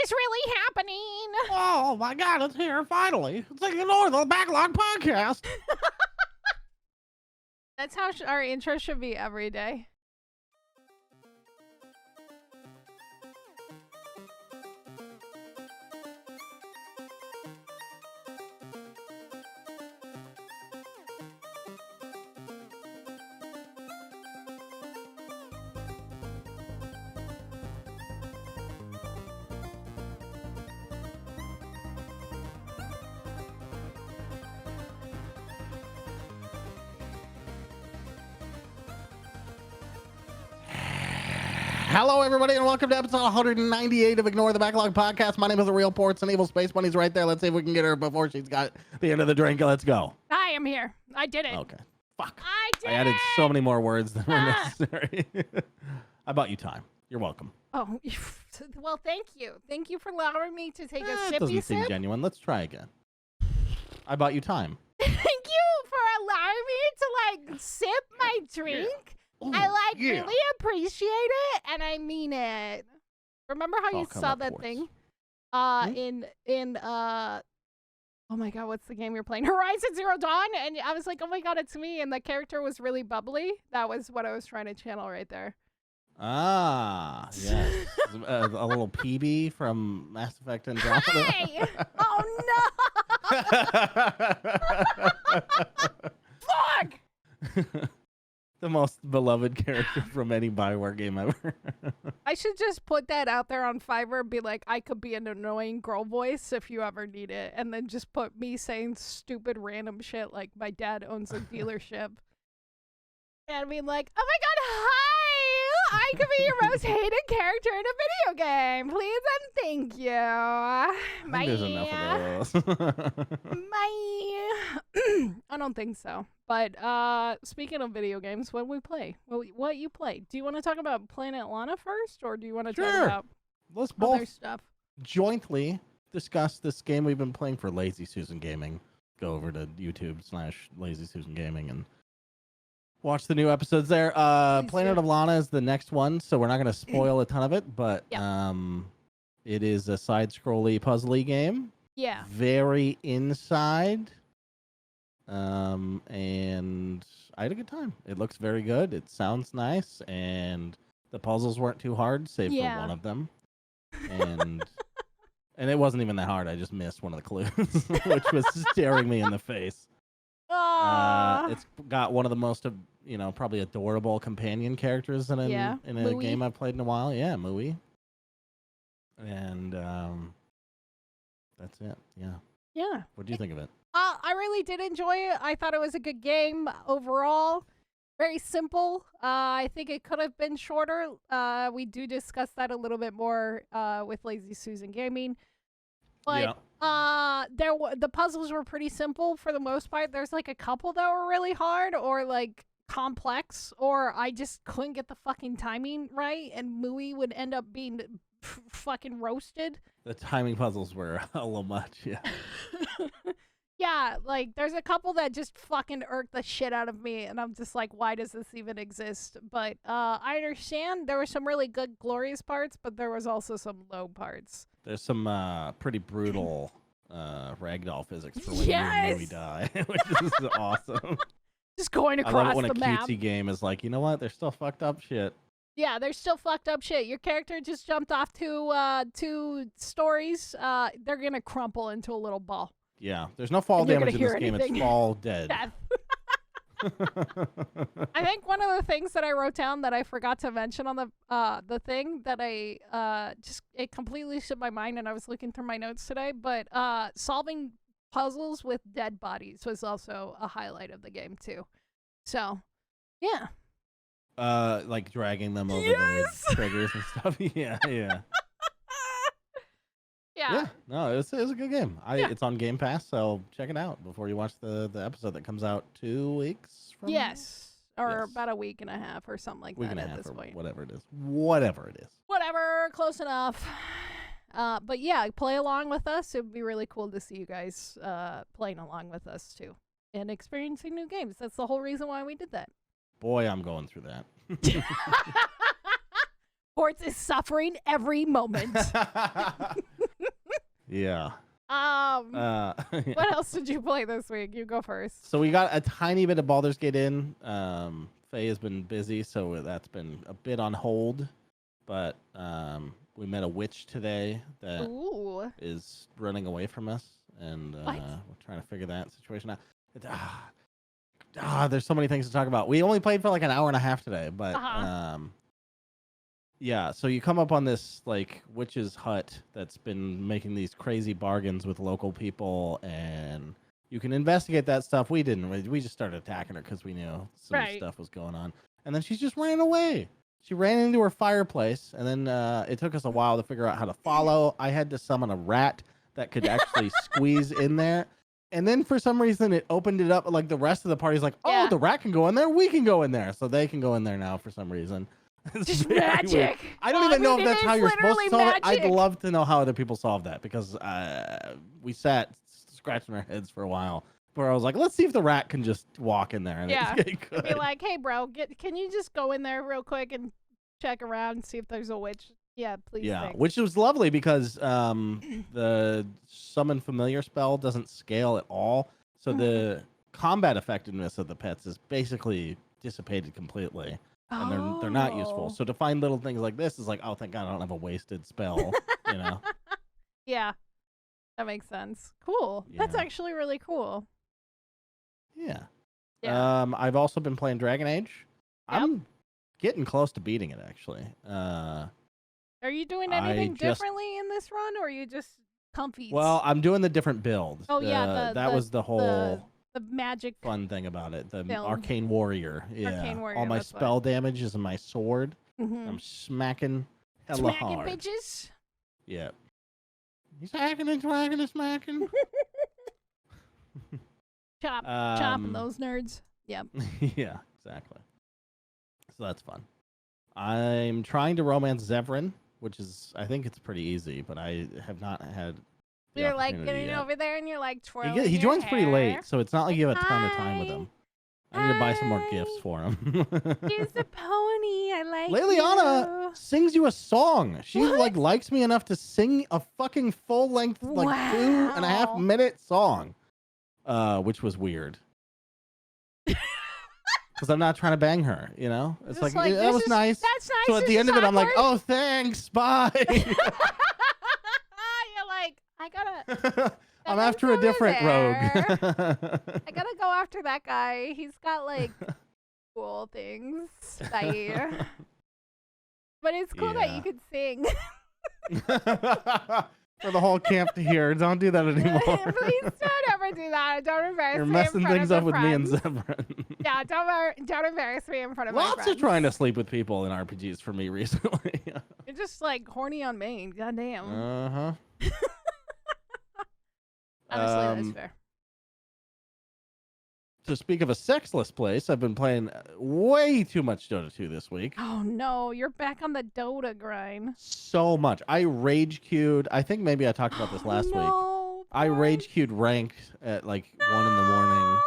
is really happening? Oh my God, it's here finally. It's like the Backlog podcast. That's how our intro should be every day. Hello, everybody, and welcome to episode 198 of Ignore the Backlog podcast. My name is the real Portz, and Evil Space Bunny's right there. Let's see if we can get her before she's got the end of the drink. Let's go. I am here. I did it. Okay. Fuck. I did I added it. so many more words than were necessary. I bought you time. You're welcome. Oh, well, thank you. Thank you for allowing me to take a That doesn't sippy seem sip. genuine. Let's try again. I bought you time. Thank you for allowing me to, sip my drink. Ooh, I, yeah. really appreciate it, and I mean it. Remember how Oh, you come saw up, that Portz. thing? Oh my God, what's the game you're playing? Horizon Zero Dawn? And I was like, oh my God, it's me. And the character was really bubbly. That was what I was trying to channel right there. Ah, yes. a little PB from Mass Effect Andromeda. Hey! Oh no! Fuck! The most beloved character from any Bioware game ever. I should just put that out there on Fiverr and be like, I could be an annoying girl voice if you ever need it. And then just put me saying stupid random shit like my dad owns a dealership. And being like, oh my God, hi! I could be your most hated character in a video game. Please and thank you. I Bye. think there's enough of those. Bye. I don't think so. But speaking of video games, what we play? What you play? Do you want to talk about Planet Lana first, or do you want to talk Sure. about Let's other both stuff? jointly discuss this game we've been playing for Lazy Susan Gaming. Go over to YouTube/Lazy Susan Gaming and watch the new episodes there. Please Planet do. of Lana is the next one, so we're not going to spoil a ton of it, but Yeah. it is a side-scrolly, puzzly game. Yeah. Very inside. And I had a good time. It looks very good. It sounds nice, and the puzzles weren't too hard, save for one of them. And and it wasn't even that hard. I just missed one of the clues, which was staring me in the face. It's got one of the most, probably adorable companion characters in a Mui. game I've played in a while. Yeah, Mui. And that's it. Yeah. Yeah. What do you think of it? I really did enjoy it. I thought it was a good game overall. Very simple. I think it could have been shorter. We do discuss that a little bit more with Lazy Susan Gaming. But the puzzles were pretty simple for the most part. There's a couple that were really hard or complex, or I just couldn't get the fucking timing right, and Mui would end up being fucking roasted. The timing puzzles were a little much, yeah. Yeah, there's a couple that just fucking irk the shit out of me, and I'm just like, why does this even exist? But I understand there were some really good, glorious parts, but there was also some low parts. There's some pretty brutal ragdoll physics for when you and Louie die, which is awesome. Just going I love across it when the a map. cutesy game is like, you know what? There's still fucked up shit. Yeah, there's still fucked up shit. Your character just jumped off two stories. They're gonna crumple into a little ball. Yeah, there's no fall And you're damage in gonna this hear game. anything. It's fall dead. Death. I think one of the things that I wrote down that I forgot to mention on the thing that I it completely slipped my mind, and I was looking through my notes today, but solving puzzles with dead bodies was also a highlight of the game too. So, yeah. Like dragging them over Yes! the triggers and stuff. Yeah. Yeah. No, it's a good game. Yeah. It's on Game Pass, so check it out before you watch the episode that comes out 2 weeks from Yes. Or Yes. about a week and a half or something like week that and a at half this or point. whatever it is. Whatever it is. Whatever, close enough. But yeah, play along with us. It would be really cool to see you guys playing along with us too and experiencing new games. That's the whole reason why we did that. Boy, I'm going through that. Portz is suffering every moment. Yeah. What else did you play this week? You go first. So we got a tiny bit of Baldur's Gate in. Faye has been busy, so that's been a bit on hold. But we met a witch today that is running away from us, and we're trying to figure that situation out. There's so many things to talk about. We only played for like an hour and a half today, but yeah. So you come up on this like witch's hut that's been making these crazy bargains with local people, and you can investigate that stuff. We didn't. We just started attacking her because we knew some stuff was going on, and then she just ran away. She ran into her fireplace, and then it took us a while to figure out how to follow. I had to summon a rat that could actually squeeze in there. And then for some reason, it opened it up. Like the rest of the party's like, oh, the rat can go in there. We can go in there. So they can go in there now for some reason. Just magic. Weird. I don't even know if that's how you're supposed to solve it. I'd love to know how other people solve that, because we sat scratching our heads for a while. Where I was like, let's see if the rat can just walk in there. And it could. Be like, hey, bro, can you just go in there real quick and check around and see if there's a witch? Yeah, please. Yeah, thanks. Which was lovely because the summon familiar spell doesn't scale at all. So the combat effectiveness of the pets is basically dissipated completely. And they're not useful. So to find little things like this is like, oh, thank God I don't have a wasted spell, you know? Yeah, that makes sense. Cool. Yeah. That's actually really cool. Yeah. I've also been playing Dragon Age. Yep. I'm getting close to beating it, actually. Are you doing anything differently in this run, or are you just comfy? Well, I'm doing the different builds. Oh, yeah. That was the whole the magic fun thing about it. The film. Arcane Warrior. Yeah. Arcane Warrior, all my spell damage is in my sword. Mm-hmm. I'm smacking hella hard. Bitches? Yeah. He's hacking and smacking and smacking. Chopping those nerds. Yep. Yeah, exactly. So that's fun. I'm trying to romance Zevran, which is, I think it's pretty easy, but I have not had. You're like getting over there and you're like twirling. He joins hair. pretty late, so it's not like you have a ton of time with him. I need to buy some more gifts for him. Here's the pony. I like Liliana sings you a song. She likes me enough to sing a fucking full length, 2.5 minute song. Which was weird. Because I'm not trying to bang her, you know? It's like that was nice. That's nice. So at the end of it, I'm like, oh, thanks. Bye. You're like, I gotta. I'm after a different rogue. I gotta go after that guy. He's got like cool things. But it's cool that you could sing. For the whole camp to hear. Don't do that anymore. Please don't ever do that. Don't embarrass me. You're messing things up with me and Zevran. Yeah, don't embarrass me in front of my friends. Lots of trying to sleep with people in RPGs for me recently. You're just like horny on main. Goddamn. Uh-huh. Honestly, that's fair. To speak of a sexless place, I've been playing way too much Dota 2 this week. Oh no, you're back on the Dota grind. So much. I rage queued. I think maybe I talked about this last week. I rage queued ranked at like 1 in the morning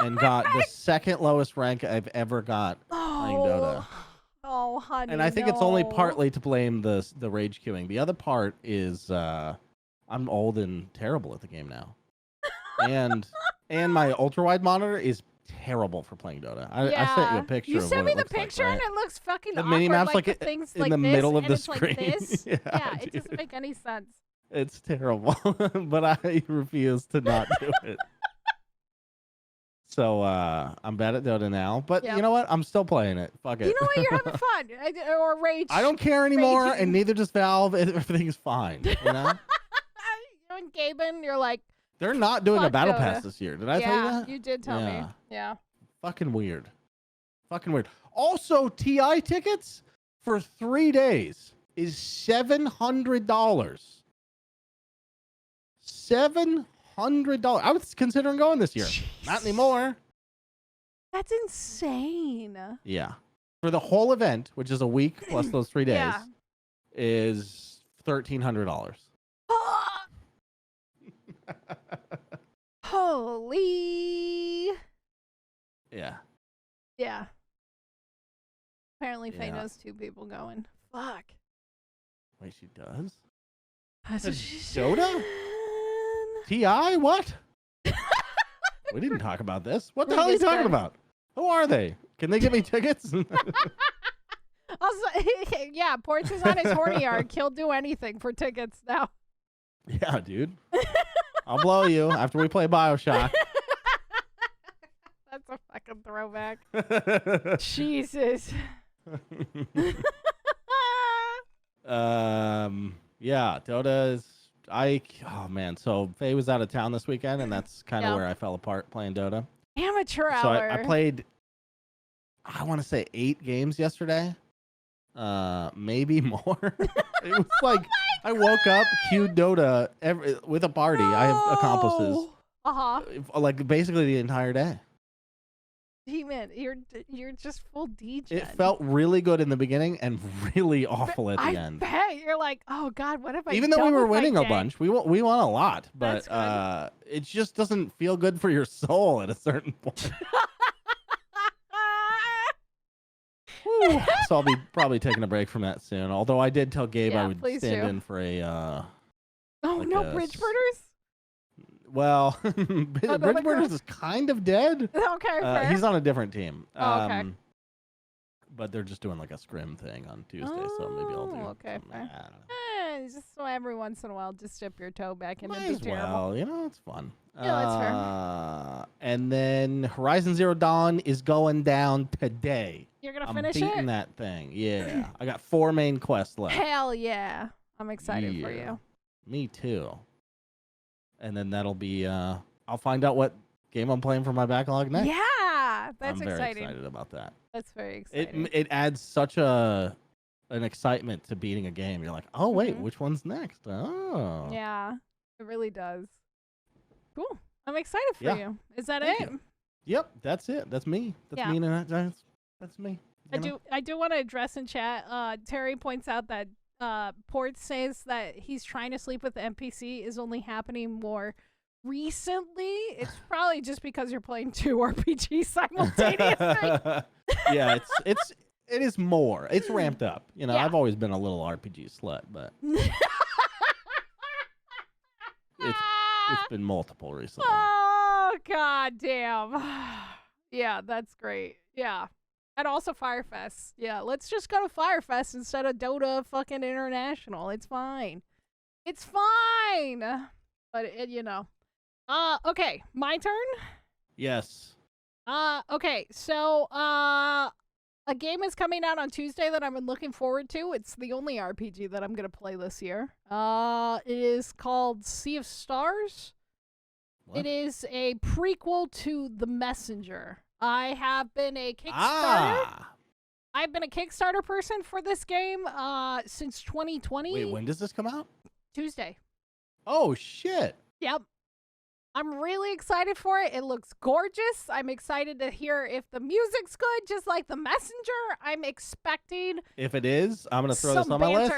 and got the second lowest rank I've ever got playing Dota. Oh, honey. And I think it's only partly to blame the rage queuing. The other part is I'm old and terrible at the game now. And my ultra-wide monitor is terrible for playing Dota. I sent you a picture of what it looks like. You sent me the picture, and it looks fucking the awkward. The mini-map's like in the middle of the screen. Like this. Yeah, it doesn't make any sense. It's terrible, but I refuse to not do it. So I'm bad at Dota now, but you know what? I'm still playing it. Fuck it. You know what? You're having fun. Or rage. I don't care anymore, and neither does Valve. Everything's fine, you know? You and Gaben, you're like, they're not doing a battle pass this year. Did I tell you that? Yeah, you did tell me. Yeah. Fucking weird. Also, TI tickets for 3 days is $700. $700. I was considering going this year. Jeez. Not anymore. That's insane. Yeah. For the whole event, which is a week plus those 3 days, is $1,300. Holy. Yeah. Yeah. Apparently Faye knows 2 people going. Fuck. Wait, she does? That's what she Dota? TI? What? We didn't talk about this. What the hell are you talking about? Who are they? Can they give me tickets? Also, yeah, Portz is on his horny arc. He'll do anything for tickets now. Yeah, dude. I'll blow you after we play BioShock. That's a fucking throwback. Jesus. Yeah, Dota is. Oh man, so Faye was out of town this weekend, and that's kind of where I fell apart playing Dota. Amateur So hour. I played, I want to say 8 games yesterday, maybe more. It was like I woke up, queued Dota with a party. I have accomplices. Like basically the entire day. Demon, you're just full DJ. It felt really good in the beginning and really awful at the end. I bet you're like, oh god, what have I done? Even though we were with my winning a day? bunch, we won a lot, but it just doesn't feel good for your soul at a certain point. So I'll be probably taking a break from that soon. Although I did tell Gabe I would stand in for a. Bridge Birders? Well, Bridge Birders is kind of dead. Okay, fair. He's on a different team. Okay. But they're just doing like a scrim thing on Tuesday, so maybe I'll do. Okay, fair. I don't know. Just so every once in a while, just dip your toe back into Might as well, it's fun. Yeah, that's fair. And then Horizon Zero Dawn is going down today. You're gonna finish I'm beating it? that thing. Yeah, I got 4 main quests left. Hell yeah! I'm excited for you. Me too. And then that'll be. I'll find out what game I'm playing for my backlog next. Yeah, that's I'm very exciting. excited about that. That's very exciting. It adds such an excitement to beating a game. You're like, oh wait, which one's next? Oh. Yeah, it really does. Cool. I'm excited for you. Is that it? You. Yep, that's it. That's me. That's me. And that's me. I do want to address in chat. Terry points out that Portz says that he's trying to sleep with the NPC is only happening more recently. It's probably just because you're playing 2 RPGs simultaneously. Yeah, it is more. It's ramped up. I've always been a little RPG slut, but it's been multiple recently. Oh god damn. Yeah, that's great. Yeah. And also Firefest. Yeah, let's just go to Firefest instead of Dota fucking International. It's fine. It's fine. But okay, my turn? Yes. Okay, so a game is coming out on Tuesday that I've been looking forward to. It's the only RPG that I'm going to play this year. It is called Sea of Stars. What? It is a prequel to The Messenger. I have been a Kickstarter. I've been a Kickstarter person for this game since 2020. Wait, when does this come out? Tuesday. Oh, shit. Yep. I'm really excited for it. It looks gorgeous. I'm excited to hear if the music's good, just like The Messenger. I'm expecting... If it is, I'm going to throw this on my list.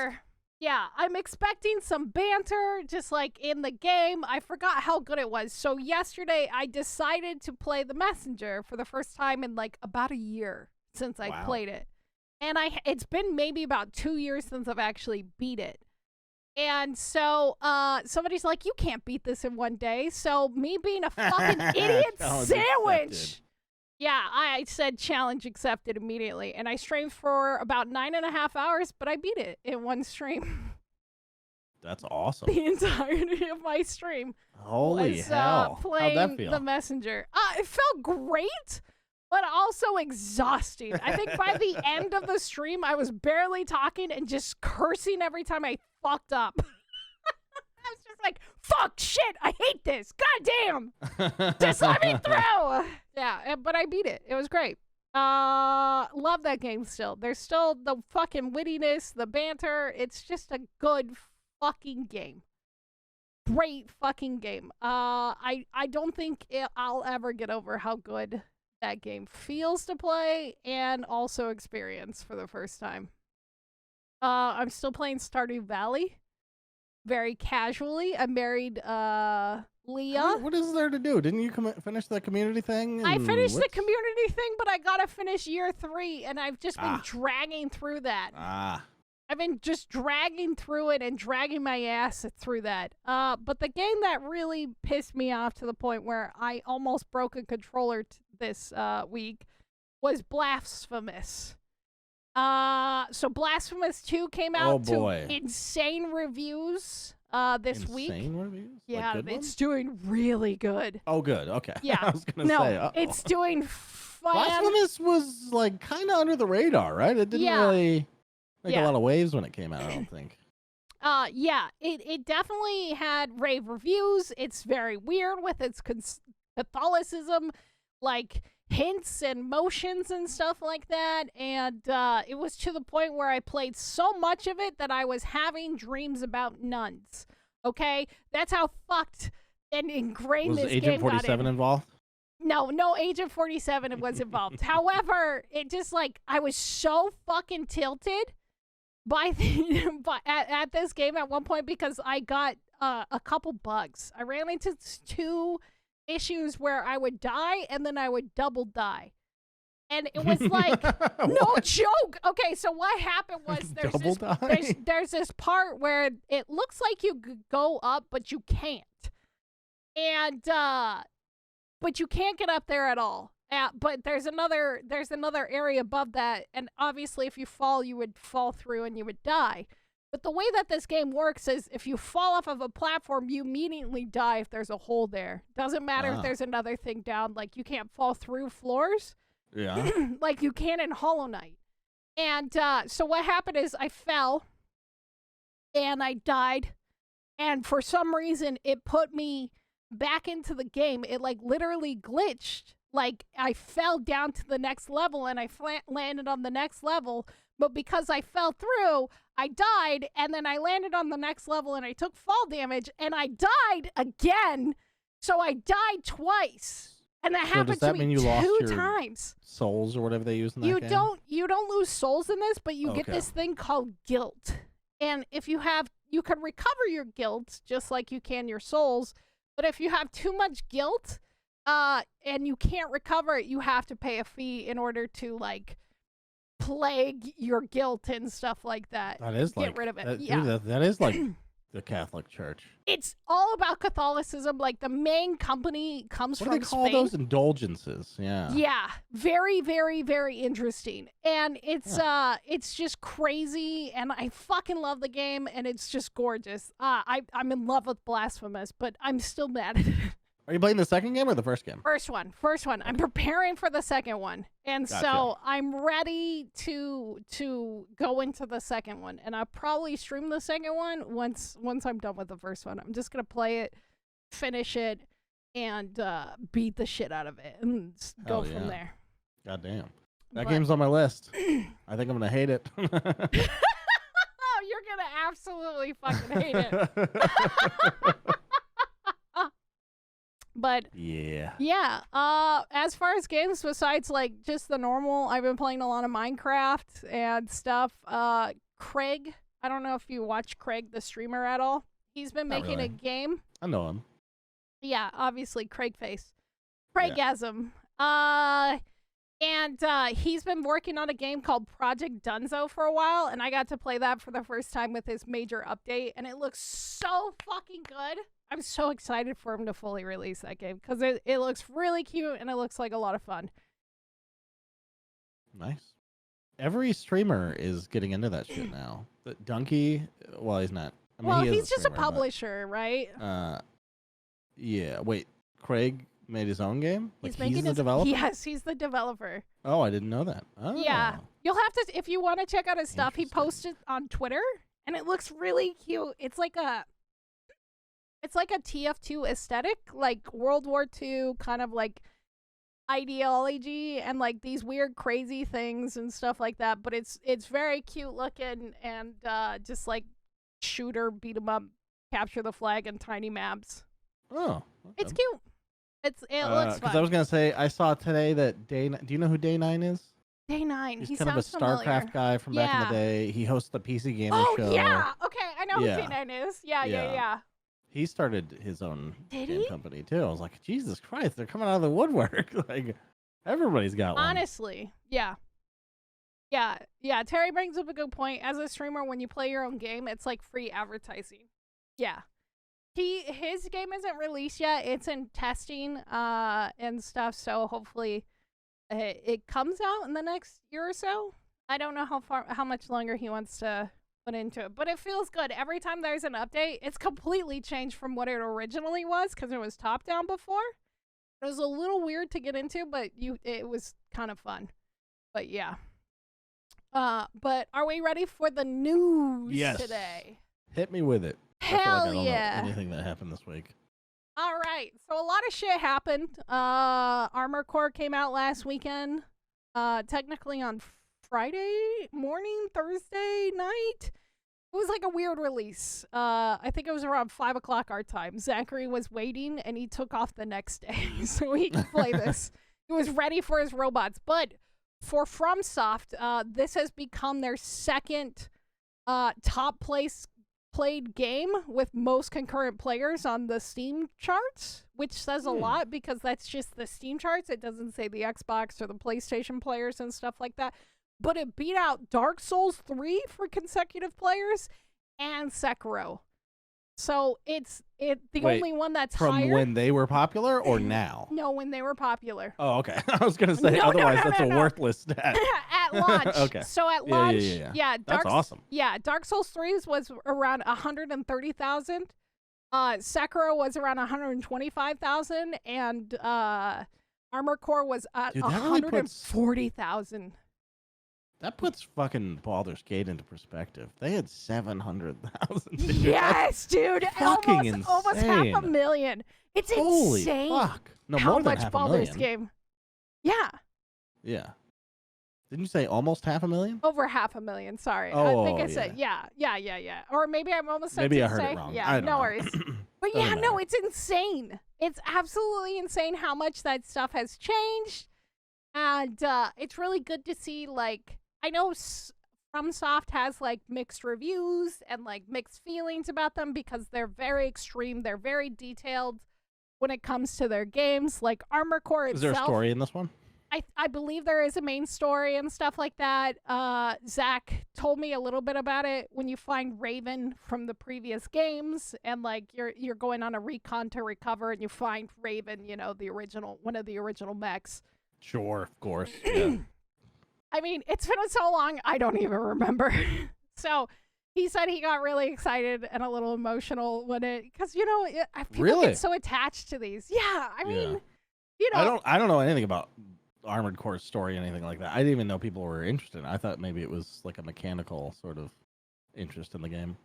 Yeah, I'm expecting some banter, just like in the game. I forgot how good it was. So yesterday, I decided to play The Messenger for the first time in like about a year since I played it. And it's been maybe about 2 years since I've actually beat it. And so somebody's like, you can't beat this in one day. So me being a fucking idiot sandwich. Accepted. Yeah, I said challenge accepted immediately. And I streamed for about 9.5 hours, but I beat it in one stream. That's awesome. The entirety of my stream. Holy hell. Playing How'd that feel? The Messenger. It felt great, but also exhausting. I think by the end of the stream, I was barely talking and just cursing every time I fucked up. I was just like, fuck, shit, I hate this. God damn. Just let me through. Yeah, but I beat it. It was great. Love that game still. There's still the fucking wittiness, the banter. It's just a good fucking game. Great fucking game. I don't think I'll ever get over how good that game feels to play and also experience for the first time. I'm still playing Stardew Valley very casually. I married Leah. What is there to do? Didn't you finish the community thing? I finished the community thing, but I gotta finish year 3, and I've just been dragging through that. I've been just dragging through it and dragging my ass through that. But the game that really pissed me off to the point where I almost broke a controller this week was Blasphemous. So Blasphemous 2 came out to insane reviews this week. Insane reviews? Yeah, like it's doing really good. Oh, good. Okay. Yeah. I was gonna say. It's doing Blasphemous was like kind of under the radar, right? It didn't really make a lot of waves when it came out, I don't think. Yeah, it definitely had rave reviews. It's very weird with its Catholicism, like hints and motions and stuff like that. And it was to the point where I played so much of it that I was having dreams about nuns. Okay? That's how fucked and ingrained this game got in. Was Agent 47 involved? No Agent 47 was involved. However, it just like, I was so fucking tilted by at this game at one point because I got a couple bugs. I ran into 2 issues where I would die and then I would double die. And it was like, no joke. Okay, so what happened was there's this part where it looks like you could go up, but you can't. And, but you can't get up there at all. But there's another area above that, and obviously if you fall, you would fall through and you would die. But the way that this game works is if you fall off of a platform, you immediately die if there's a hole there. Doesn't matter if there's another thing down. Like, you can't fall through floors. Yeah. Like you can in Hollow Knight. And so what happened is I fell, and I died, and for some reason it put me back into the game. It like literally glitched. Like, I fell down to the next level, and I landed on the next level. But because I fell through, I died, and then I landed on the next level, and I took fall damage, and I died again. So I died twice. And that happened to me 2 times. Souls or whatever they use in that game? You don't lose souls in this, but you get this thing called guilt. And if you can recover your guilt, just like you can your souls. But if you have too much guilt, and you can't recover it, you have to pay a fee in order to like plague your guilt and stuff like that. That is get rid of it. Dude, that is like the Catholic Church. It's all about Catholicism. Like, the main company comes from Spain. What do they call those? Indulgences? Yeah. Yeah, very, very, very interesting, and it's just crazy, and I fucking love the game, and it's just gorgeous. I'm in love with Blasphemous, but I'm still mad at it. Are you playing the second game or the first game? First one. I'm preparing for the second one. And so I'm ready to go into the second one. And I'll probably stream the second one once I'm done with the first one. I'm just going to play it, finish it, and beat the shit out of it and go from there. God damn. That game's on my list. I think I'm going to hate it. Oh, you're going to absolutely fucking hate it. But yeah. As far as games besides like just the normal, I've been playing a lot of Minecraft and stuff. Craig, I don't know if you watch Craig the streamer at all. He's been making a game. I know him. Yeah, obviously Craig face, Craigasm. And he's been working on a game called Project Dunzo for a while, and I got to play that for the first time with his major update, and it looks so fucking good. I'm so excited for him to fully release that game because it looks really cute and it looks like a lot of fun. Nice. Every streamer is getting into that shit now. Donkey, well, he's not. I mean, he's just a publisher, right? Yeah. Wait, Craig made his own game? Like, he's the developer? Yes, he's the developer. Oh, I didn't know that. Oh. Yeah. You'll have to, if you want to check out his stuff, he posted on Twitter, and it looks really cute. It's like a TF2 aesthetic, like World War II kind of like ideology and like these weird crazy things and stuff like that, but it's very cute looking and just like shooter, beat 'em up, capture the flag, and tiny maps. Oh. Okay. It's cute. It looks fun. Because I was going to say, I saw today that do you know who Day 9 is? Day 9. He's kind of a StarCraft guy from back in the day. He hosts the PC Gamer show. Oh, yeah. Okay, I know who Day 9 is. Yeah. He started his own game company, too. I was like, Jesus Christ, they're coming out of the woodwork. Like, everybody's got one. Honestly, yeah. Yeah. Terry brings up a good point. As a streamer, when you play your own game, it's like free advertising. Yeah. His game isn't released yet. It's in testing and stuff, so hopefully it comes out in the next year or so. I don't know how much longer he wants to put into it, but it feels good. Every time there's an update, it's completely changed from what it originally was because it was top down before. It was a little weird to get into, but it was kind of fun. But yeah. But are we ready for the news today? Hit me with it. Hell I don't yeah. know anything that happened this week. All right. So a lot of shit happened. Armor Core came out last weekend. Technically on Friday morning, Thursday night. It was like a weird release. I think it was around 5 o'clock our time. Zachary was waiting and he took off the next day so he could play this. He was ready for his robots. But for FromSoft, this has become their second top played game with most concurrent players on the Steam charts, which says a lot because that's just the Steam charts. It doesn't say the Xbox or the PlayStation players and stuff like that. But it beat out Dark Souls 3 for consecutive players and Sekiro. So it's the only one that's from higher. When they were popular or now? No, when they were popular. Oh, okay. I was gonna say otherwise that's a worthless stat. At launch. Okay. So at launch, that's awesome. Yeah, Dark Souls 3 was around 130,000. Sekiro was around 125,000, and Armor Core was at 140,000. That puts fucking Baldur's Gate into perspective. They had 700,000. Yes, dude. Fucking almost insane. 500,000. It's Holy insane. fuck. No, how more than much 500,000. Baldur's game. Yeah. Yeah. Didn't you say almost 500,000? Over 500,000. Sorry. Oh, I think I said, yeah. Or maybe I'm almost Maybe I heard it wrong. Yeah, no worries. But yeah, no, it's insane. It's absolutely insane how much that stuff has changed. And it's really good to see, like, I know FromSoft has, like, mixed reviews and, like, mixed feelings about them because they're very extreme. They're very detailed when it comes to their games. Like, Armor Core itself. Is there a story in this one? I believe there is a main story and stuff like that. Zach told me a little bit about it. When you find Raven from the previous games and, like, you're going on a recon to recover and you find Raven, you know, one of the original mechs. Sure, of course. Yeah. I mean, it's been so long, I don't even remember. So he said he got really excited and a little emotional when because, you know, people get so attached to these. Yeah, I mean, you know. I don't know anything about Armored Core's story or anything like that. I didn't even know people were interested. I thought maybe it was like a mechanical sort of interest in the game.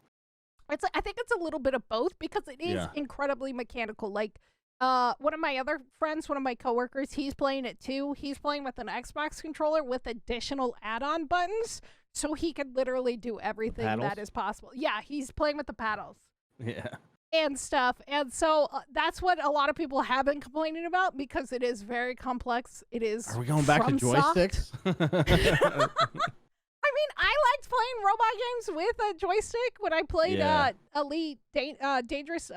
I think it's a little bit of both because it is incredibly mechanical. Like, one of my other friends, one of my coworkers, he's playing it too. He's playing with an Xbox controller with additional add-on buttons, so he could literally do everything that is possible. Yeah, he's playing with the paddles. Yeah. And stuff. And so that's what a lot of people have been complaining about because it is very complex. It is. Are we going back to joysticks? I mean, I liked playing robot games with a joystick when I played Elite Dangerous.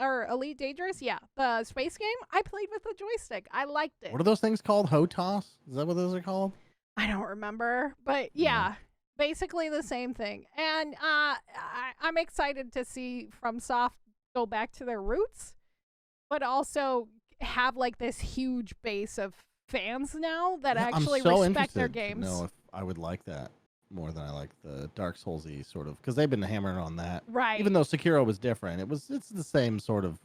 Yeah, the space game. I played with a joystick. I liked it. What are those things called? HOTAS? Is that what those are called? I don't remember, but yeah, basically the same thing. And I'm excited to see FromSoft go back to their roots, but also have like this huge base of fans now that actually respect their games. No, if I would like that more than I like the Dark Souls-y sort of, because they've been hammering on that. Right. Even though Sekiro was different, it's the same sort of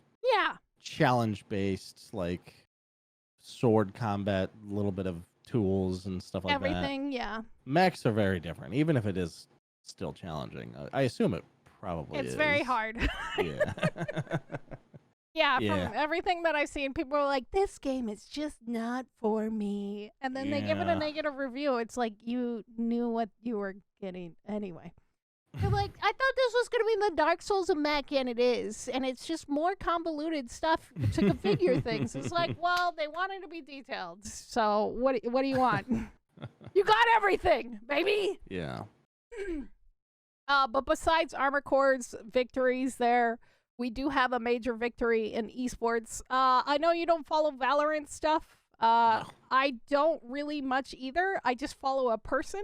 challenge-based, like sword combat, a little bit of tools and stuff like that. Everything, yeah. Mechs are very different, even if it is still challenging. I assume it probably is. It's very hard. Yeah. From everything that I've seen, people are like, this game is just not for me. And then they give it a negative review. It's like, you knew what you were getting anyway. You're like, I thought this was going to be the Dark Souls of mech, and it is. And it's just more convoluted stuff to configure things. It's like, well, they wanted to be detailed. So what do you want? You got everything, baby. Yeah. But besides Armor Core's victories there, we do have a major victory in esports. I know you don't follow Valorant stuff. No. I don't really much either. I just follow a person.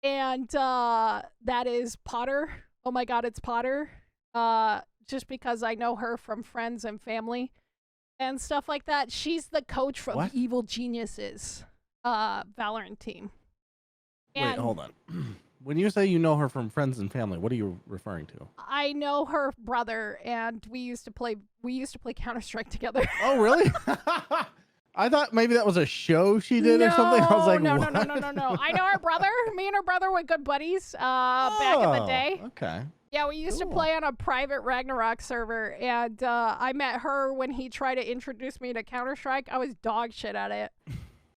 And that is Potter. Oh my god, it's Potter. Just because I know her from friends and family and stuff like that. She's the coach from Evil Geniuses Valorant team. Wait, hold on. When you say you know her from friends and family, what are you referring to? I know her brother, and we used to play Counter-Strike together. Oh, really? I thought maybe that was a show she did or something. I was like, no. what? No. I know her brother. Me and her brother were good buddies back in the day. Okay. Yeah, we used to play on a private Ragnarok server, and I met her when he tried to introduce me to Counter-Strike. I was dog shit at it.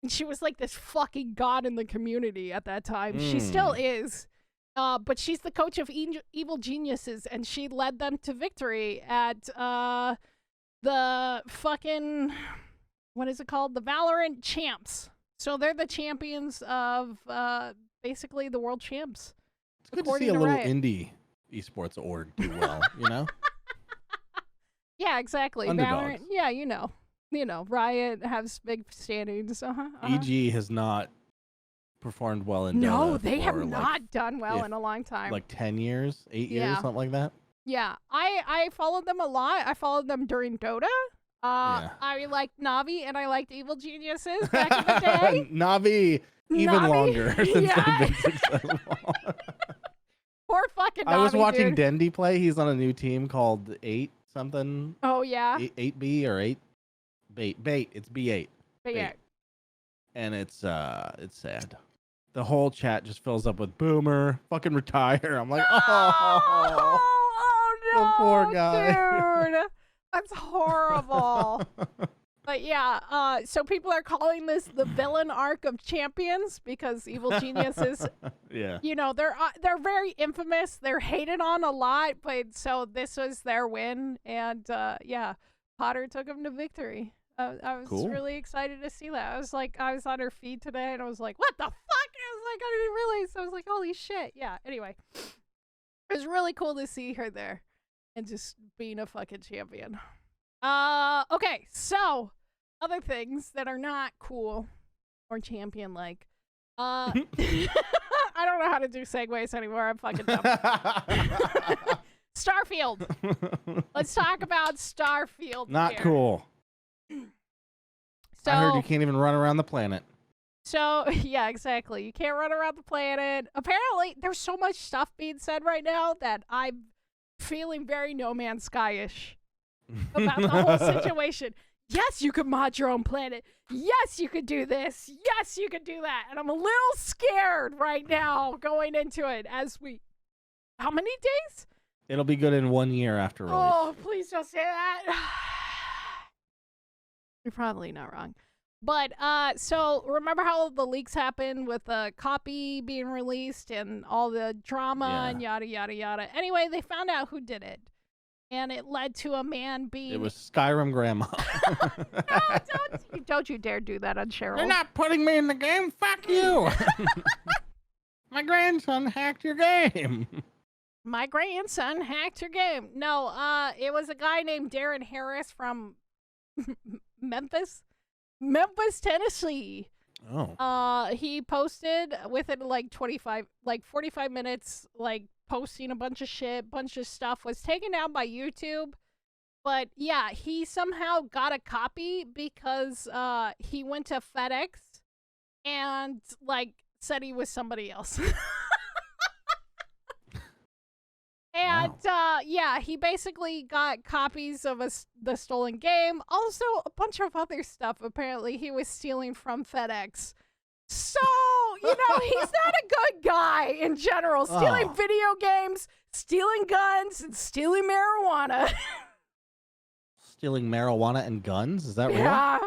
And she was like this fucking god in the community at that time. She still is. But she's the coach of Evil Geniuses, and she led them to victory at the fucking... What is it called? The Valorant Champs. So they're the champions of basically the world champs. It's good to see a little indie esports org do well, you know? Yeah, exactly. Underdogs. Valorant, yeah, you know, Riot has big standings. EG has not performed well in Dota. No, they have not done well in a long time. Like 10 years, 8 years, something like that. Yeah, I followed them a lot. I followed them during Dota. I liked Navi and I liked Evil Geniuses back in the day. Navi, even longer since they've been successful. Poor fucking Navi, I was watching dude. Dendy play. He's on a new team called 8 something. Oh, yeah? 8B or 8? Bait. It's B8. Bait. And it's sad. The whole chat just fills up with boomer, fucking retire. I'm like, oh no, the poor guy. Dude. That's horrible. But yeah, so people are calling this the villain arc of champions because Evil Geniuses, you know, they're very infamous. They're hated on a lot, but so this was their win, and yeah, Potter took them to victory. I was really excited to see that. I was on her feed today, and I was like, what the fuck? I was like, I didn't realize. I was like, holy shit. Yeah, anyway, it was really cool to see her there. And just being a fucking champion. Okay, so other things that are not cool or champion-like. I don't know how to do segues anymore. I'm fucking dumb. Starfield. Let's talk about Starfield. Not cool. So, I heard you can't even run around the planet. So, yeah, exactly. You can't run around the planet. Apparently, there's so much stuff being said right now that I'm feeling very No Man's Sky-ish about the whole situation. Yes, you could mod your own planet. Yes, you could do this. Yes, you could do that. And I'm a little scared right now going into it as we... How many days? It'll be good in 1 year after release. Oh, please don't say that. You're probably not wrong. But, so, remember how the leaks happened with the copy being released and all the drama and yada, yada, yada. Anyway, they found out who did it. And it led to a man being... It was Skyrim Grandma. No, don't you dare do that on Cheryl. You're not putting me in the game? Fuck you! My grandson hacked your game. My grandson hacked your game. No, it was a guy named Darren Harris from Memphis, Tennessee. Oh. He posted within like 45 minutes, like posting a bunch of stuff, was taken down by YouTube. But yeah, he somehow got a copy because he went to FedEx and like said he was somebody else. And, yeah, he basically got copies of the stolen game. Also, a bunch of other stuff, apparently, he was stealing from FedEx. So, you know, he's not a good guy in general. Stealing video games, stealing guns, and stealing marijuana. Stealing marijuana and guns? Is that real? Yeah,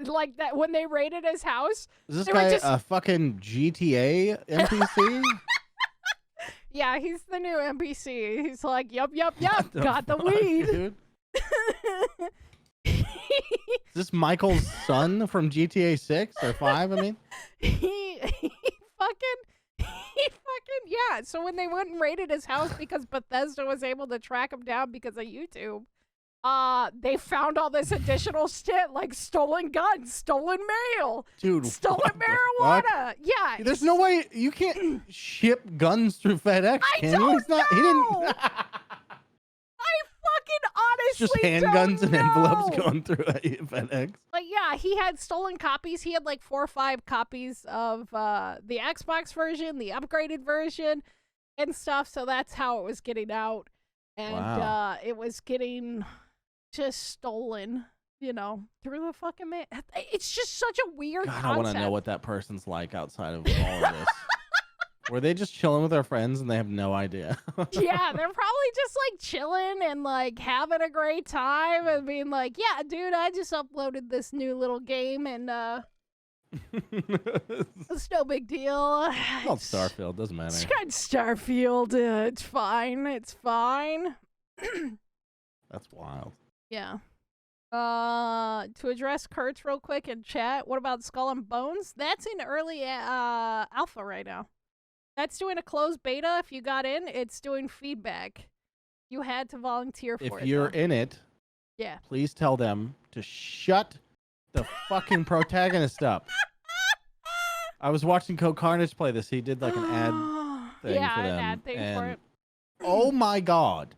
like that when they raided his house. Is this guy a fucking GTA NPC? Yeah, he's the new NPC. He's like, yup, got the fuck, weed. Dude? Is this Michael's son from GTA 6 or 5, I mean? He fucking, yeah. So when they went and raided his house because Bethesda was able to track him down because of YouTube, they found all this additional shit like stolen guns, stolen mail, Dude, stolen what the marijuana. fuck? Yeah. There's no way you can't ship guns through FedEx, can you? He didn't. I fucking honestly Just handguns and envelopes know. going through FedEx. But yeah, he had stolen copies. He had like 4 or 5 copies of the Xbox version, the upgraded version, and stuff. So that's how it was getting out. And Wow. it was getting just stolen, you know, through the fucking mail. It's just such a weird God, concept. I want to know what that person's like outside of all of this. Were they just chilling with their friends and they have no idea? Yeah, they're probably just like chilling and like having a great time and being like, yeah, dude, I just uploaded this new little game and it's no big deal. It's called Starfield, doesn't matter. It's called Starfield. It's fine. It's fine. That's wild. Yeah. To address Kurtz real quick in chat, what about Skull and Bones? That's in early alpha right now. That's doing a closed beta. If you got in, it's doing feedback. You had to volunteer for it. If you're though. in it, Yeah. please tell them to shut the fucking protagonist up. I was watching Co Carnage play this. He did like an ad thing yeah, for them. an ad thing for and it. oh my god.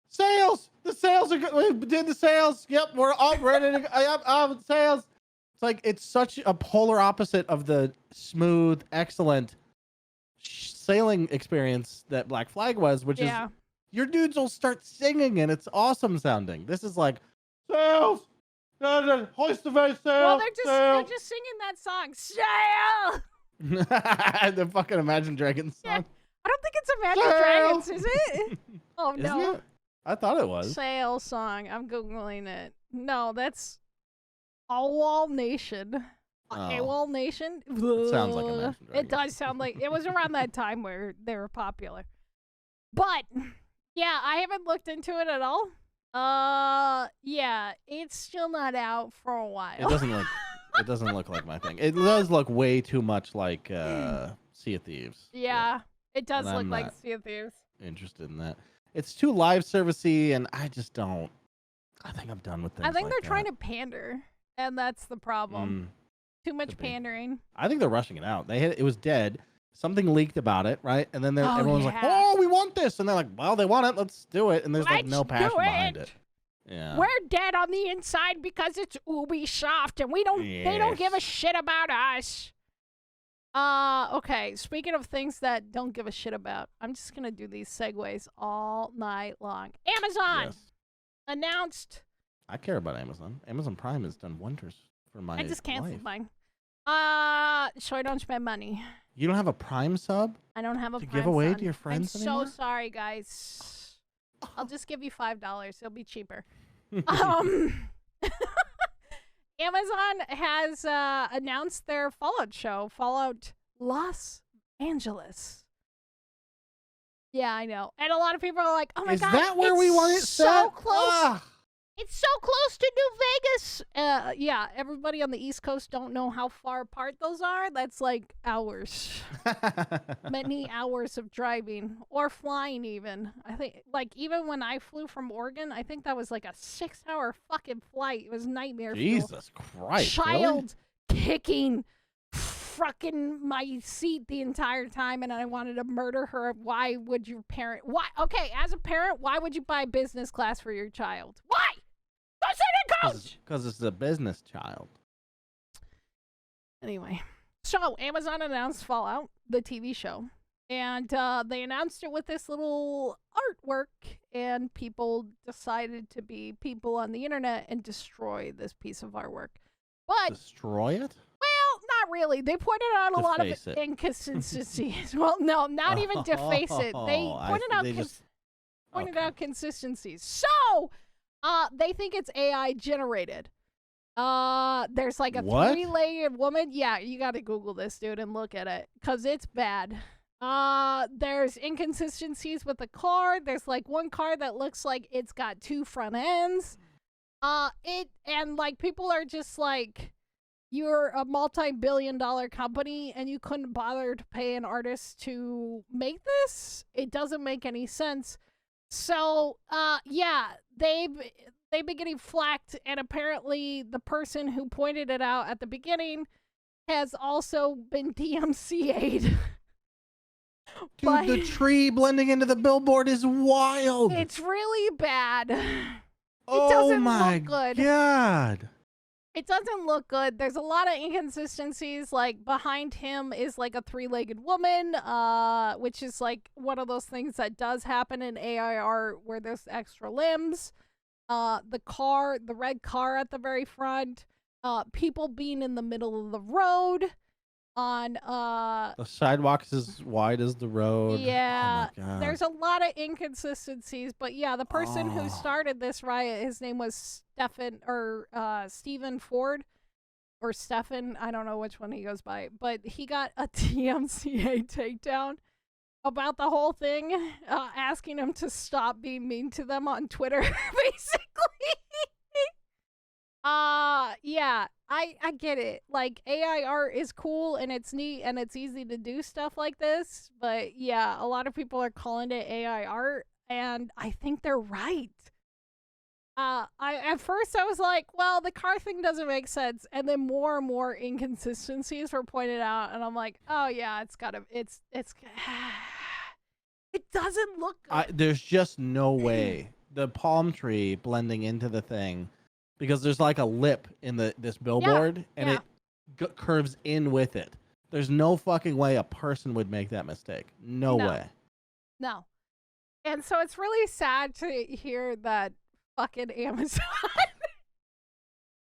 Sales! The sales are good. We did the sales. Yep, we're all ready to go. Yep, sales. It's like, it's such a polar opposite of the smooth, excellent sailing experience that Black Flag was, which is your dudes will start singing and it's awesome sounding. This is like, sales! Hoist the face, sales! Well, they're just singing that song. Sail! The fucking Imagine Dragons song. Yeah. I don't think it's Imagine Sail! Dragons, is it? Oh, Isn't no. it? I thought it was. Sail song. I'm Googling it. No, that's AWOL Nation. Oh. AWOL Nation? It sounds like Imagine It Dragons. does sound like it was around that time where they were popular. But yeah, I haven't looked into it at all. Yeah, it's still not out for a while. It doesn't look like my thing. It does look way too much like Sea of Thieves. Yeah, it does And look I'm like not Sea of Thieves. interested in that. It's too live servicey, and I just don't. I think I'm done with things. I think like they're that. trying to pander, and that's the problem. Too much could be. pandering. I think they're rushing it out. It was dead. Something leaked about it, right? And then everyone's like, yeah. "Oh, we want this," and they're like, "Well, they want it. Let's do it." And there's like no Let's passion do behind it. Yeah. We're dead on the inside because it's Ubisoft, and we don't. They don't give a shit about us. Okay. Speaking of things that don't give a shit about, I'm just gonna do these segues all night long. Amazon Yes. announced. I care about Amazon. Amazon Prime has done wonders for my I just canceled life. mine. So I don't spend money. You don't have a Prime sub I don't have a to Prime give away Sun. to your friends I'm anymore? so sorry, guys. I'll just give you $5. It'll be cheaper. Amazon has announced their Fallout show, Fallout Los Angeles. Yeah, I know. And a lot of people are like, oh my Is God. that where it's we want it so set? close. Ah. It's so close to New Vegas. Yeah, everybody on the East Coast don't know how far apart those are. That's like hours. Many hours of driving or flying even. I think, like, even when I flew from Oregon, I think that was like a 6-hour fucking flight. It was nightmare fuel. Jesus Christ. Child kicking fucking my seat the entire time, and I wanted to murder her. Why would your parent? Why? Okay, as a parent, why would you buy business class for your child? Why? Go sit in coach! Because it's a business child. Anyway, so Amazon announced Fallout, the TV show, and they announced it with this little artwork, and people decided to be people on the internet and destroy this piece of artwork. But Destroy it? well, not really. They pointed out a lot of Deface it. inconsistencies. Well, no, not even deface it. They Oh, pointed okay. out consistencies. So, they think it's AI generated. There's like a What? 3-layered woman. Yeah, you got to Google this, dude, and look at it, cause it's bad. There's inconsistencies with the car. There's like one car that looks like it's got 2 front ends. And like people are just like, you're a multi-billion-dollar company and you couldn't bother to pay an artist to make this? It doesn't make any sense. So, yeah, they've been getting flacked, and apparently the person who pointed it out at the beginning has also been DMCA'd. Dude, the tree blending into the billboard is wild. It's really bad. Oh doesn't my look good. God. It doesn't look good. There's a lot of inconsistencies. Like, behind him is like a 3-legged woman, which is like one of those things that does happen in AI art where there's extra limbs. The red car at the very front, people being in the middle of the road on The sidewalk's as wide as the road. yeah, Oh my God. there's a lot of inconsistencies, but yeah, the person who started this riot, his name was Stephen Ford or Stephen, I don't know which one he goes by, but he got a TMCA takedown about the whole thing, asking him to stop being mean to them on Twitter, basically. Yeah, I get it. Like, AI art is cool and it's neat and it's easy to do stuff like this, but yeah, a lot of people are calling it AI art, and I think they're right. At first I was like, well, the car thing doesn't make sense, and then more and more inconsistencies were pointed out, and I'm like, oh yeah, it's it doesn't look good. There's just no way the palm tree blending into the thing, because there's like a lip in this billboard, and it curves in with it. There's no fucking way a person would make that mistake. No way. No. And so it's really sad to hear that fucking Amazon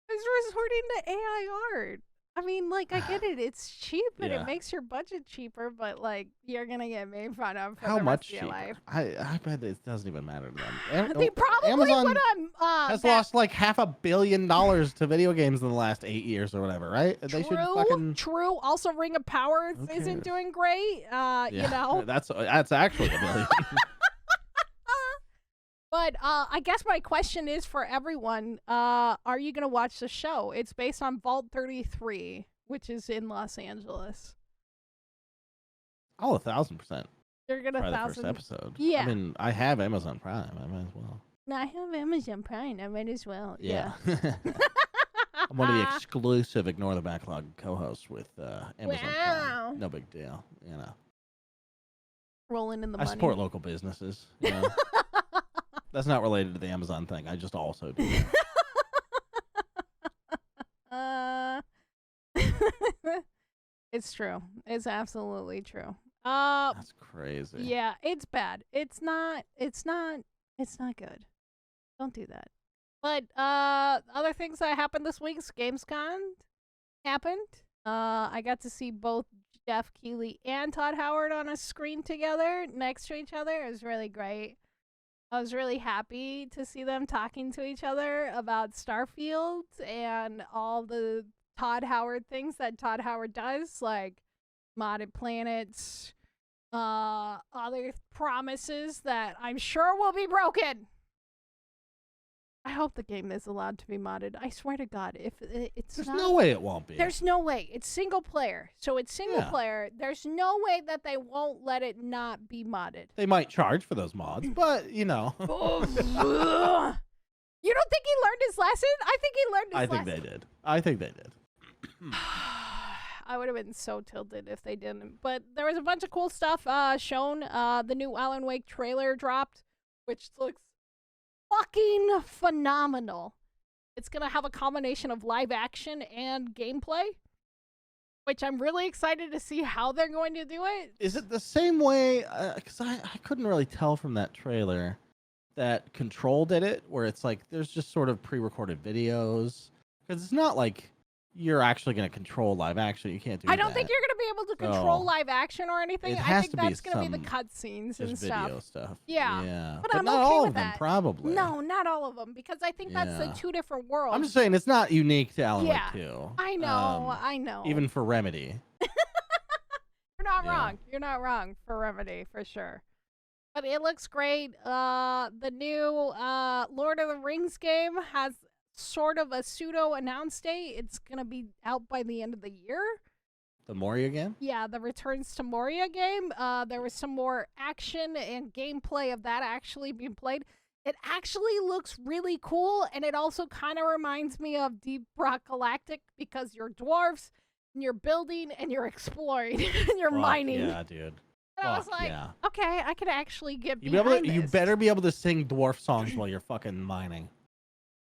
is resorting to AI art. I mean, like, I get it. It's cheap and it makes your budget cheaper, but, like, you're going to get made fun of for the rest of your life. I bet it doesn't even matter to them. They probably Amazon would on has lost like $500 million to video games in the last 8 years or whatever, right? They should fucking... True. Also, Ring of Power isn't doing great. You know. That's actually $1 billion. But I guess my question is for everyone, are you going to watch the show? It's based on Vault 33, which is in Los Angeles. Oh, 1,000%. They're going to 1,000. First episode. Yeah. I mean, I have Amazon Prime. I might as well. No, I have Amazon Prime. I might as well. Yeah. I'm one of the exclusive Ignore the Backlog co-hosts with Amazon Prime. No big deal, you know. Rolling in the money. I support local businesses, you know. That's not related to the Amazon thing. I just also do that. It's true. It's absolutely true. That's crazy. Yeah, it's bad. It's not good. Don't do that. But other things that happened this week, Gamescom happened. I got to see both Jeff Keighley and Todd Howard on a screen together next to each other. It was really great. I was really happy to see them talking to each other about Starfield and all the Todd Howard things that Todd Howard does, like modded planets, other promises that I'm sure will be broken. I hope the game is allowed to be modded. I swear to God, if it's There's not, no way it won't be. There's no way. It's single player. So it's single player. There's no way that they won't let it not be modded. They might charge for those mods, but, you know. You don't think he learned his lesson? I think he learned his lesson. I think they did. I would have been so tilted if they didn't. But there was a bunch of cool stuff shown. The new Alan Wake trailer dropped, which looks fucking phenomenal. It's gonna have a combination of live action and gameplay, which I'm really excited to see how they're going to do it. Is it the same way? Because I couldn't really tell from that trailer that Control did it, where it's like there's just sort of pre-recorded videos. Because it's not like you're actually going to control live action. You can't do that. I don't think you're going to be able to control live action or anything. I think that's going to be the cutscenes and stuff. Video stuff. Yeah. But I'm not okay all with of them, that. Probably. No, not all of them, because I think that's the two different worlds. I'm just saying it's not unique to Alan Wake 2. I know. I know. Even for Remedy. You're not wrong. You're not wrong for Remedy, for sure. But it looks great. The new Lord of the Rings game has sort of a pseudo announce date. It's gonna be out by the end of the year. The Moria game? Yeah, the Returns to Moria game. There was some more action and gameplay of that actually being played. It actually looks really cool, and it also kind of reminds me of Deep Rock Galactic because you're dwarves, and you're building, and you're exploring, and you're mining. Yeah, dude. And I was like, okay, I could actually get behind this. You better be able to sing dwarf songs while you're fucking mining.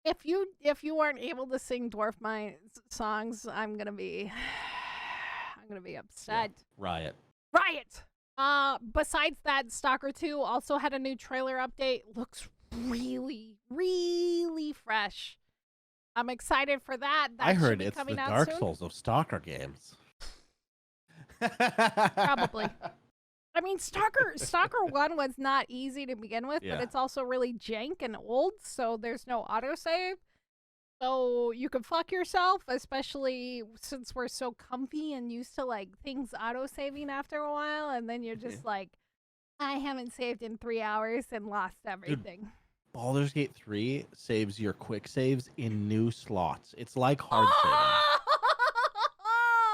If you aren't able to sing dwarf songs, I'm gonna be upset. Yeah. Riot. Besides that, Stalker 2 also had a new trailer update. Looks really, really fresh. I'm excited for that. I heard it's the Dark Souls of Stalker games. Probably. I mean, Stalker 1 was not easy to begin with, but it's also really jank and old, so there's no autosave. So you can fuck yourself, especially since we're so comfy and used to like things auto-saving after a while, and then you're just like, I haven't saved in 3 hours and lost everything. Dude, Baldur's Gate 3 saves your quick saves in new slots. It's like hard saving.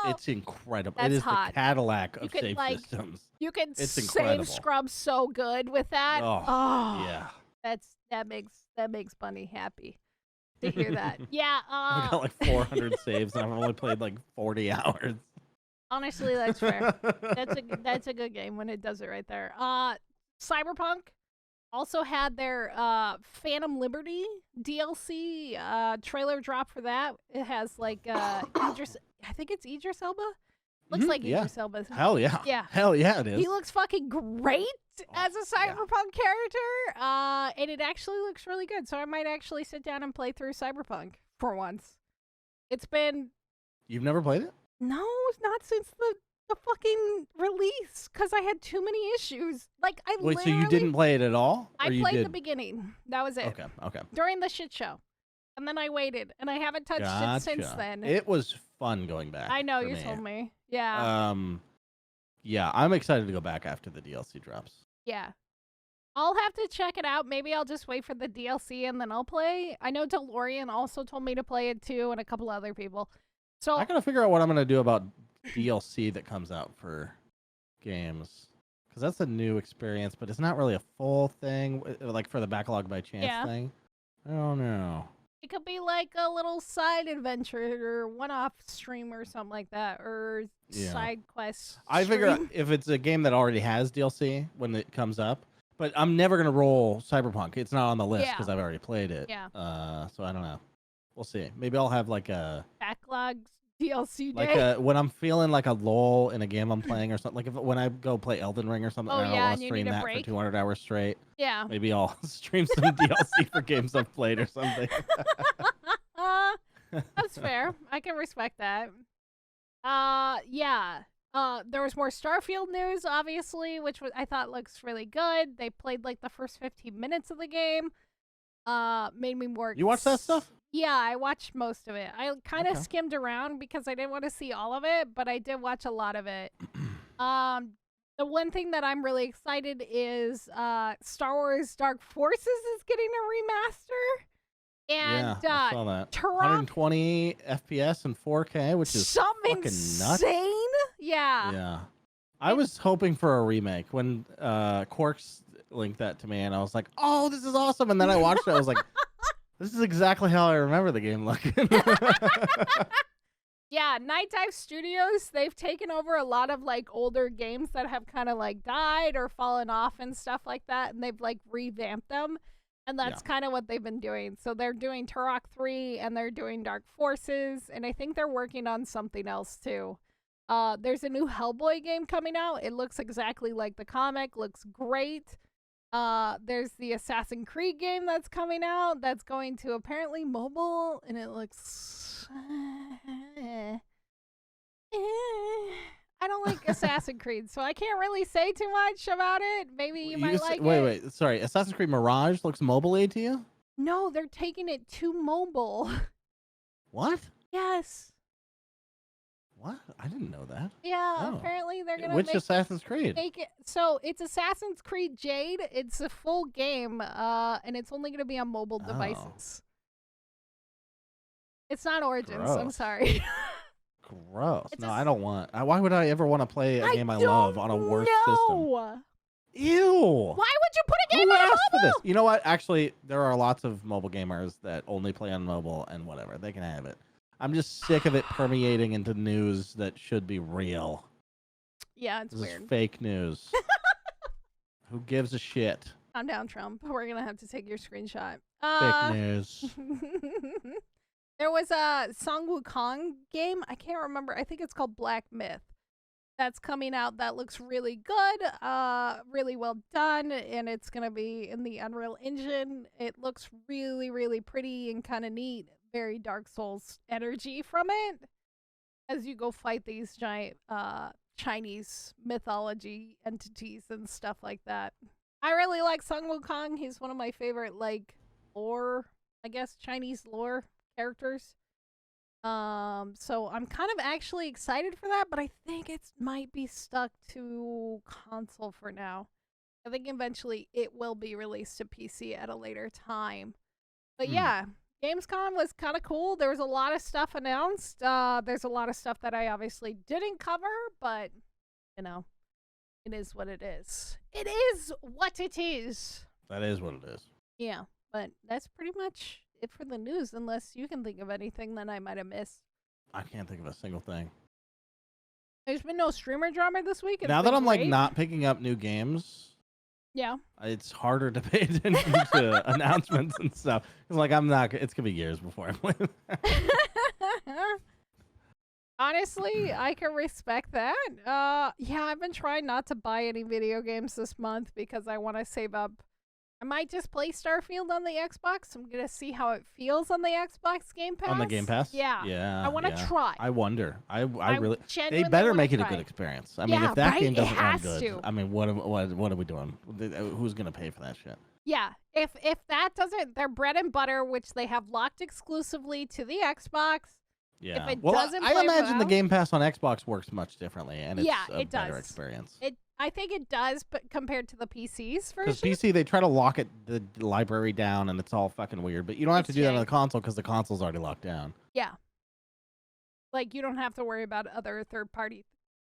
It's incredible. That's it is hot. The Cadillac of save systems. You can save scrub so good with that. Yeah. That makes Bunny happy to hear that. Yeah. I've got like 400 saves and I've only played like 40 hours. Honestly, that's fair. That's a good game when it does it right there. Cyberpunk also had their Phantom Liberty DLC trailer drop for that. It has like I think it's Idris Elba. Looks like Idris Elba. Hell yeah. Yeah. Hell yeah, it is. He looks fucking great as a Cyberpunk character. And it actually looks really good. So I might actually sit down and play through Cyberpunk for once. It's been... You've never played it? No, not since the fucking release, because I had too many issues. Like, Wait, so you didn't play it at all? I played the beginning. That was it. Okay. During the shit show. And then I waited, and I haven't touched it since then. It was fun going back. I know, you told me. Yeah. Yeah, I'm excited to go back after the DLC drops. Yeah. I'll have to check it out. Maybe I'll just wait for the DLC and then I'll play. I know DeLorean also told me to play it too, and a couple other people. So I gotta figure out what I'm gonna do about DLC that comes out for games. Because that's a new experience, but it's not really a full thing, like for the Backlog by Chance thing. I don't know. It could be like a little side adventure or one-off stream or something like that, or side quest. I figure if it's a game that already has DLC when it comes up, but I'm never gonna roll Cyberpunk. It's not on the list because I've already played it. Yeah. So I don't know. We'll see. Maybe I'll have like a Backlog DLC day. Like when I'm feeling like a lull in a game I'm playing or something. Like when I go play Elden Ring or something, I don't want to stream that for 200 hours straight. Yeah. Maybe I'll stream some DLC for games I've played or something. That's fair. I can respect that. Yeah. There was more Starfield news, obviously, which I thought looks really good. They played like the first 15 minutes of the game. Made me more. You watched that stuff? Yeah, I watched most of it. I kind of skimmed around because I didn't want to see all of it, but I did watch a lot of it. The one thing that I'm really excited is Star Wars Dark Forces is getting a remaster. And I saw that. 120 FPS and 4K, which is something fucking insane. nuts. Yeah. I was hoping for a remake when Quarks linked that to me, and I was like, "Oh, this is awesome!" And then I watched it. I was like, "This is exactly how I remember the game looking." Yeah, Night Dive Studios, they've taken over a lot of like older games that have kind of like died or fallen off and stuff like that, and they've like revamped them. And that's kind of what they've been doing. So they're doing Turok 3 and they're doing Dark Forces, and I think they're working on something else too. There's a new Hellboy game coming out. It looks exactly like the comic, looks great. There's the Assassin's Creed game that's coming out that's going to apparently mobile, and it looks I don't like Assassin's Creed, so I can't really say too much about it. Maybe you might like it. Wait, sorry. Assassin's Creed Mirage looks mobile-y to you? No, they're taking it to mobile. What? Yes. What? I didn't know that. Yeah, apparently they're gonna Which Assassin's Creed? Make it so it's Assassin's Creed Jade. It's a full game, and it's only gonna be on mobile devices. It's not Origins. Gross. I'm sorry. Gross. No, I don't want. Why would I ever want to play a game I love on a worse system? Ew. Why would you put a game Who on asked for this? mobile? You know what? Actually, there are lots of mobile gamers that only play on mobile and whatever. They can have it. I'm just sick of it permeating into news that should be real. Yeah, it's This weird. is fake news. Who gives a shit? Calm down, Trump. We're gonna have to take your screenshot. Fake news. There was a Song Wukong game. I can't remember. I think it's called Black Myth. That's coming out. That looks really good. Really well done, and it's gonna be in the Unreal Engine. It looks really, really pretty and kind of neat. Very Dark Souls energy from it as you go fight these giant Chinese mythology entities and stuff like that. I really like Sung Wukong. He's one of my favorite, like, lore, I guess, Chinese lore characters. So I'm kind of actually excited for that, but I think it might be stuck to console for now. I think eventually it will be released to PC at a later time. But yeah, Gamescom was kind of cool. There was a lot of stuff announced. There's a lot of stuff that I obviously didn't cover, but, you know, it is what it is. It is what it is. That is what it is. Yeah, but that's pretty much it for the news, unless you can think of anything that I might have missed. I can't think of a single thing. There's been no streamer drama this week. Now that I'm like not picking up new games, yeah, it's harder to pay attention to announcements and stuff. It's like it's gonna be years before I play. Honestly, I can respect that. Yeah, I've been trying not to buy any video games this month because I want to save up. I might just play Starfield on the Xbox. I'm gonna see how it feels on the Xbox Game Pass. On the Game Pass? Yeah. Yeah. I want to try. I wonder. I really. They genuinely better wanna make it try. a good experience. I mean, Yeah, if that right? game It doesn't run has good, to. I mean, what are we doing? Who's gonna pay for that shit? Yeah, if that doesn't, their bread and butter, which they have locked exclusively to the Xbox. Yeah. If it well, doesn't I play imagine the well- Game Pass on Xbox works much differently, and it's Yeah, a it better does. experience. I think it does, but compared to the PC's Because version. PC, they try to lock the library down, and it's all fucking weird. But you don't have to It's do that on jank. the console because the console's already locked down. Yeah. Like, you don't have to worry about other third-party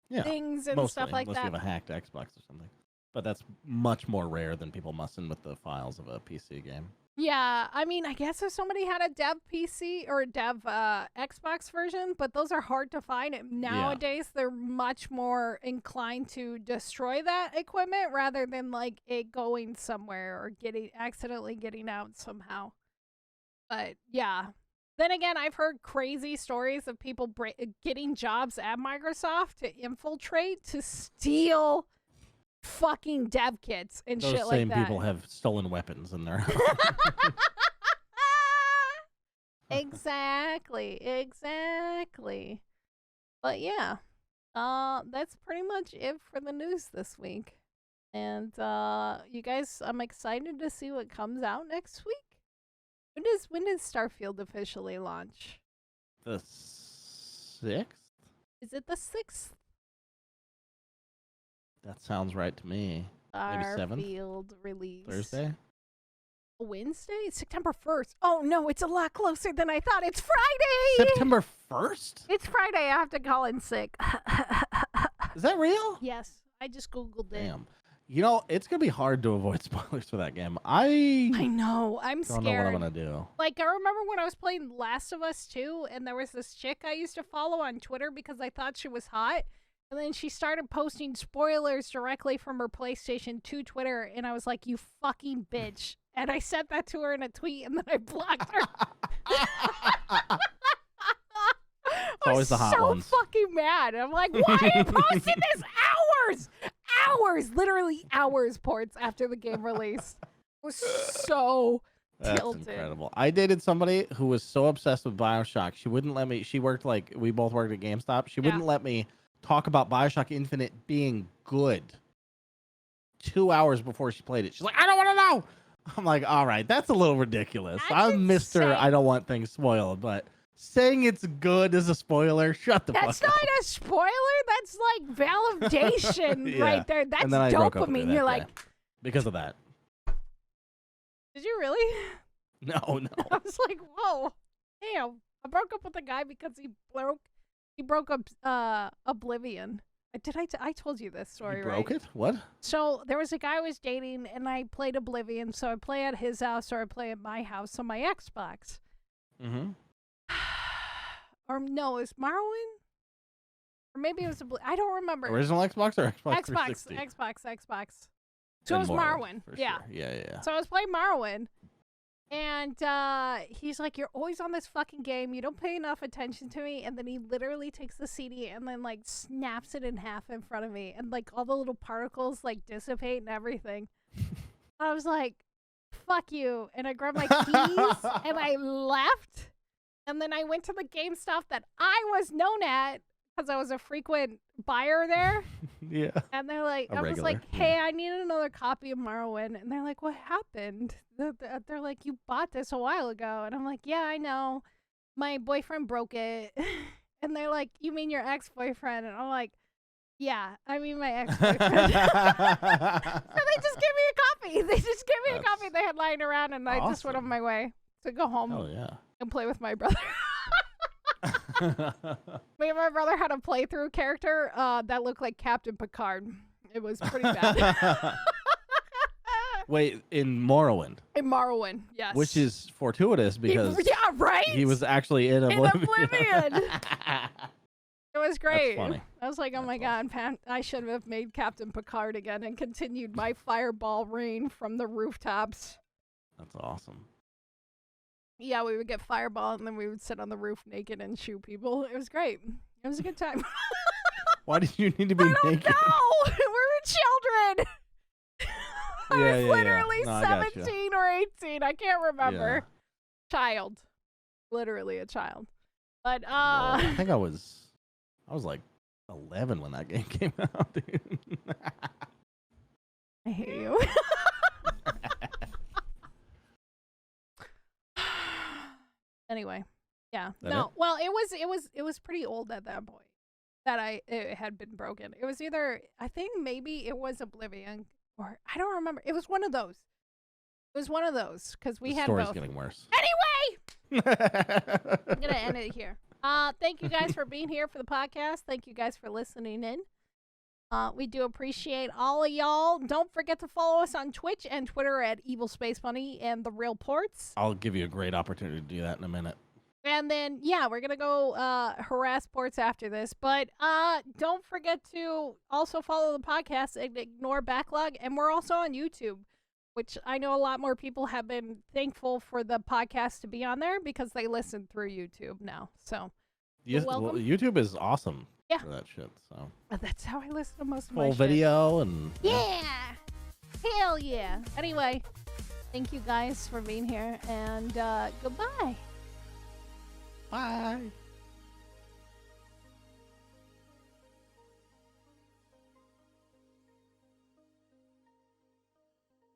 Yeah. things and Mostly, stuff like unless that. you have a hacked Xbox or something. But that's much more rare than people messing with the files of a PC game. Yeah, I mean, I guess if somebody had a dev PC or a dev Xbox version, but those are hard to find. Nowadays, they're much more inclined to destroy that equipment rather than, like, it going somewhere or accidentally getting out somehow. But, yeah. Then again, I've heard crazy stories of people getting jobs at Microsoft to infiltrate, to steal fucking dev kits and Those shit like same that. people have stolen weapons in their house. Exactly. But yeah, that's pretty much it for the news this week. And you guys, I'm excited to see what comes out next week. When does Starfield officially launch? The 6th? Is it the 6th? That sounds right to me. Maybe 7th? Starfield release. Thursday? Wednesday? It's September 1st. Oh no, it's a lot closer than I thought. It's Friday! September 1st? It's Friday. I have to call in sick. Is that real? Yes, I just Googled it. Damn. You know, it's going to be hard to avoid spoilers for that game. I know. I'm don't scared. know what I'm going to do. Like, I remember when I was playing Last of Us 2, and there was this chick I used to follow on Twitter because I thought she was hot. And then she started posting spoilers directly from her PlayStation 2 Twitter, and I was like, you fucking bitch. And I sent that to her in a tweet, and then I blocked her. I always was the hot so ones. fucking mad. I'm like, why are you posting this hours, literally hours, Portz, after the game released. I was so That's tilted. incredible. I dated somebody who was so obsessed with BioShock. She wouldn't let me. She worked we both worked at GameStop. She wouldn't let me talk about BioShock Infinite being good 2 hours before she played it. She's like, I don't want to know. I'm like, all right, that's a little ridiculous. That's I'm Mr. insane. I don't want things spoiled, but saying it's good is a spoiler. Shut the That's fuck not up. a spoiler. That's like validation Yeah. right there. That's And then I broke up with her dopamine. that You're day like, because of that. did you really? No. I was like, whoa, damn. I broke up with a guy because he broke up Oblivion. I told you this story, You broke right? it? What? So there was a guy I was dating, and I played Oblivion. So I play at his house, or I play at my house on my Xbox. Mm-hmm. Or no, it was Morrowind? Or maybe it was I don't remember. Original Xbox or Xbox Xbox. 360? Xbox. So it was Then Morrowind. for Yeah. Sure. Yeah. So I was playing Morrowind, and he's like, "You're always on this fucking game. You don't pay enough attention to me." And then he literally takes the CD and then like snaps it in half in front of me, and like all the little particles like dissipate and everything. I was like, "Fuck you!" And I grabbed my keys and I left. And then I went to the GameStop that I was known at because I was a frequent buyer there. Yeah. And they're like, I was like, hey, I need another copy of Morrowind. And they're like, what happened? They're like, you bought this a while ago. And I'm like, yeah, I know. My boyfriend broke it. And they're like, you mean your ex-boyfriend? And I'm like, yeah, I mean my ex-boyfriend. So they just gave me a copy. They just gave me a copy they had lying around, and I just went on my way to go home and play with my brother. Me and my brother had a playthrough character that looked like Captain Picard. It was pretty bad. Wait, in Morrowind? In Morrowind, yes. Which is fortuitous because he was actually in Oblivion. It was great. That's funny. I was like, oh my God, I should have made Captain Picard again and continued my fireball rain from the rooftops. That's awesome. Yeah, we would get fireball and then we would sit on the roof naked and shoot people. It was great. It was a good time. Why did you need to be naked? No, we were children. I was literally 17 or 18. I can't remember. Yeah. Child. Literally a child. But I think I was like 11 when that game came out, dude. I hate you. Anyway, yeah. Well, it was pretty old at that point that it had been broken. It was either, I think maybe it was Oblivion, or I don't remember. It was one of those. It was one of those because we had both. The story's getting worse. Anyway, I'm gonna end it here. Thank you guys for being here for the podcast. Thank you guys for listening in. We do appreciate all of y'all. Don't forget to follow us on Twitch and Twitter at Evil Space Bunny and The Real Portz. I'll give you a great opportunity to do that in a minute. And then, yeah, we're going to go harass Portz after this. But don't forget to also follow the podcast and ignore Backlog. And we're also on YouTube, which I know a lot more people have been thankful for the podcast to be on there because they listen through YouTube now. So, welcome. YouTube is awesome. Yeah. For that shit, so. That's how I listen to most of my shit. Full video and... Yeah! Hell yeah! Anyway, thank you guys for being here, and goodbye. Bye.